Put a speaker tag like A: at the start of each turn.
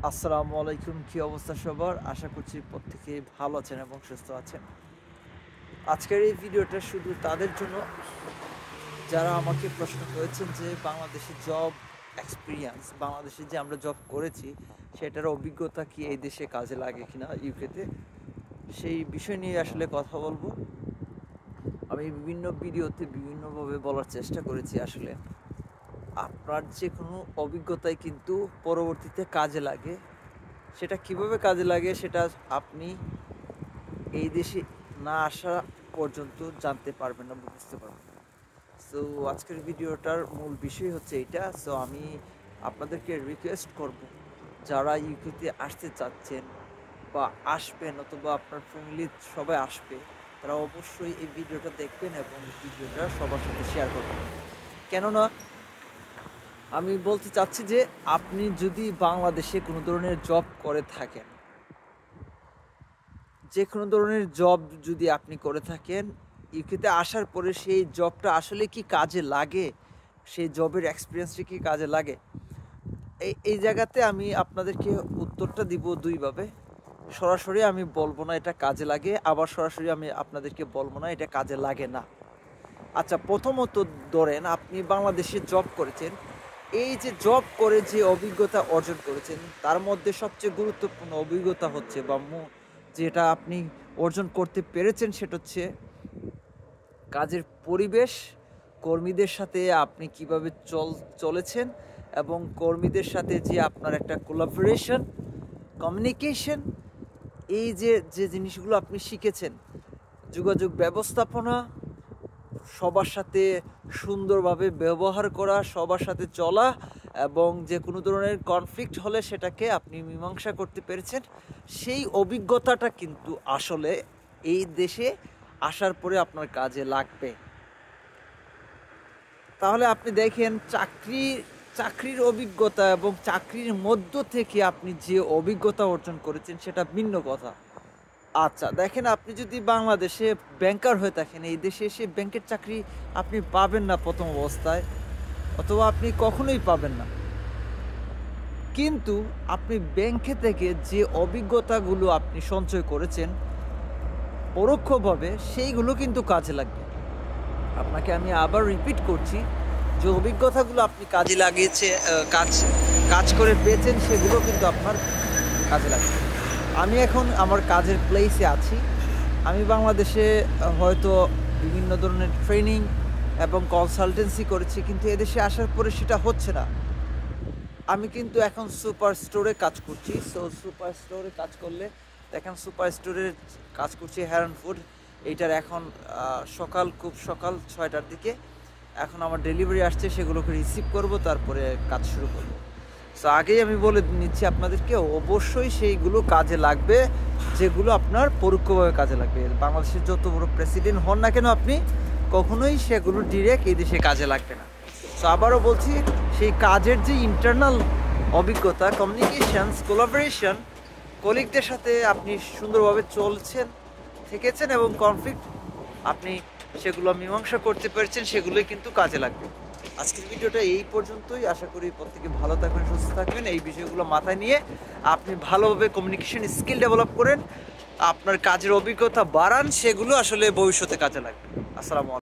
A: আসসালামু আলাইকুম। কি অবস্থা সবার? আশা করছি প্রত্যেকেই ভালো আছেন এবং সুস্থ আছেন। আজকের এই ভিডিওটা শুধু তাদের জন্য যারা আমাকে প্রশ্ন করেছেন যে বাংলাদেশে জব এক্সপিরিয়েন্স, বাংলাদেশে যে আমরা জব করেছি সেটার অভিজ্ঞতা কি এই দেশে কাজে লাগে কিনা ইউকেতে, সেই বিষয় নিয়ে আসলে কথা বলবো। আমি বিভিন্ন ভিডিওতে বিভিন্নভাবে বলার চেষ্টা করেছি। আসলে আপনার যে কোনো অভিজ্ঞতাই কিন্তু পরবর্তীতে কাজে লাগে। সেটা কিভাবে কাজে লাগে সেটা আপনি এই দেশে না আসা পর্যন্ত জানতে পারবেন না, বুঝতে পারবেন না। সো আজকের ভিডিওটার মূল বিষয় হচ্ছে এটা। সো আমি আপনাদেরকে রিকোয়েস্ট করব, যারা ইউকেতে আসতে চাচ্ছেন বা আসবেন অথবা আপনার ফ্যামিলির সবাই আসবে, তারা অবশ্যই এই ভিডিওটা দেখবেন এবং ভিডিওটা সবার সাথে শেয়ার করবেন। কেননা আমি বলতে চাচ্ছি যে আপনি যদি বাংলাদেশে কোনো ধরনের জব করে থাকেন, যে কোনো ধরনের জব যদি আপনি করে থাকেন, ইউকেতে আসার পরে সেই জবটা আসলে কি কাজে লাগে, সেই জবের এক্সপিরিয়েন্সটা কি কাজে লাগে, এই জায়গাতে আমি আপনাদেরকে উত্তরটা দিব দুইভাবে। সরাসরি আমি বলবো না এটা কাজে লাগে, আবার সরাসরি আমি আপনাদেরকে বলবো না এটা কাজে লাগে না। আচ্ছা, প্রথমত ধরেন আপনি বাংলাদেশে জব করেছেন, এই যে জব করে যে অভিজ্ঞতা অর্জন করেছেন তার মধ্যে সবচেয়ে গুরুত্বপূর্ণ অভিজ্ঞতা হচ্ছে বা যেটা আপনি অর্জন করতে পেরেছেন সেটা হচ্ছে কাজের পরিবেশ, কর্মীদের সাথে আপনি কিভাবে চলেছেন এবং কর্মীদের সাথে যে আপনার একটা কোলাবোরেশন, কমিউনিকেশন, এই যে যে জিনিসগুলো আপনি শিখেছেন, যোগাযোগ ব্যবস্থাপনা, সবার সাথে সুন্দরভাবে ব্যবহার করা, সবার সাথে চলা এবং যে কোনো ধরনের কনফ্লিক্ট হলে সেটাকে আপনি মীমাংসা করতে পেরেছেন, সেই অভিজ্ঞতাটা কিন্তু আসলে এই দেশে আসার পরে আপনার কাজে লাগবে। তাহলে আপনি দেখেন চাকরির অভিজ্ঞতা এবং চাকরির মধ্য থেকে আপনি যে অভিজ্ঞতা অর্জন করেছেন সেটা ভিন্ন কথা। আচ্ছা দেখেন, আপনি যদি বাংলাদেশে ব্যাংকার হয়ে থাকেন, এই দেশে এসে ব্যাংকের চাকরি আপনি পাবেন না প্রথম অবস্থায়, অথবা আপনি কখনোই পাবেন না। কিন্তু আপনি ব্যাংকে থেকে যে অভিজ্ঞতাগুলো আপনি সঞ্চয় করেছেন পরোক্ষভাবে, সেইগুলো কিন্তু কাজে লাগবে। আপনাকে আমি আবার রিপিট করছি, যে অভিজ্ঞতাগুলো আপনি কাজে লাগিয়েছে, কাজ করে পেয়েছেন, সেগুলো কিন্তু আপনার কাজে লাগবে। আমি এখন আমার কাজের প্লেসে আছি। আমি বাংলাদেশে হয়তো বিভিন্ন ধরনের ট্রেনিং এবং কনসালটেন্সি করেছি, কিন্তু এদেশে আসার পরে সেটা হচ্ছে না। আমি কিন্তু এখন সুপার স্টোরে কাজ করছি। সো সুপার স্টোরে কাজ করলে দেখেন, সুপার স্টোরে কাজ করছি হেরান ফুড। এইটার এখন খুব সকাল 6টার দিকে এখন আমার ডেলিভারি আসছে, সেগুলোকে রিসিভ করব, তারপরে কাজ শুরু করব। সো আগেই আমি বলে নিচ্ছি আপনাদেরকে, অবশ্যই সেইগুলো কাজে লাগবে যেগুলো আপনার পরোক্ষভাবে কাজে লাগবে। বাংলাদেশের যত বড় প্রেসিডেন্ট হন না কেন, আপনি কখনোই সেগুলো ডিরেক্ট এই দেশে কাজে লাগবে না। সো আবারও বলছি, সেই কাজের যে ইন্টারনাল অভিজ্ঞতা, কমিউনিকেশনস, কোলাবোরেশন, কলিগদের সাথে আপনি সুন্দরভাবে থেকেছেন এবং কনফ্লিক্ট আপনি সেগুলো মীমাংসা করতে পেরেছেন, সেগুলোই কিন্তু কাজে লাগবে। আজকের ভিডিওটা এই পর্যন্তই। আশা করি প্রত্যেকে ভালো থাকবেন, সুস্থ থাকবেন। এই বিষয়গুলো মাথায় নিয়ে আপনি ভালোভাবে কমিউনিকেশন স্কিল ডেভেলপ করেন, আপনার কাজের অভিজ্ঞতা বাড়ান, সেগুলো আসলে ভবিষ্যতে কাজে লাগবে। আসসালামু আলাইকুম।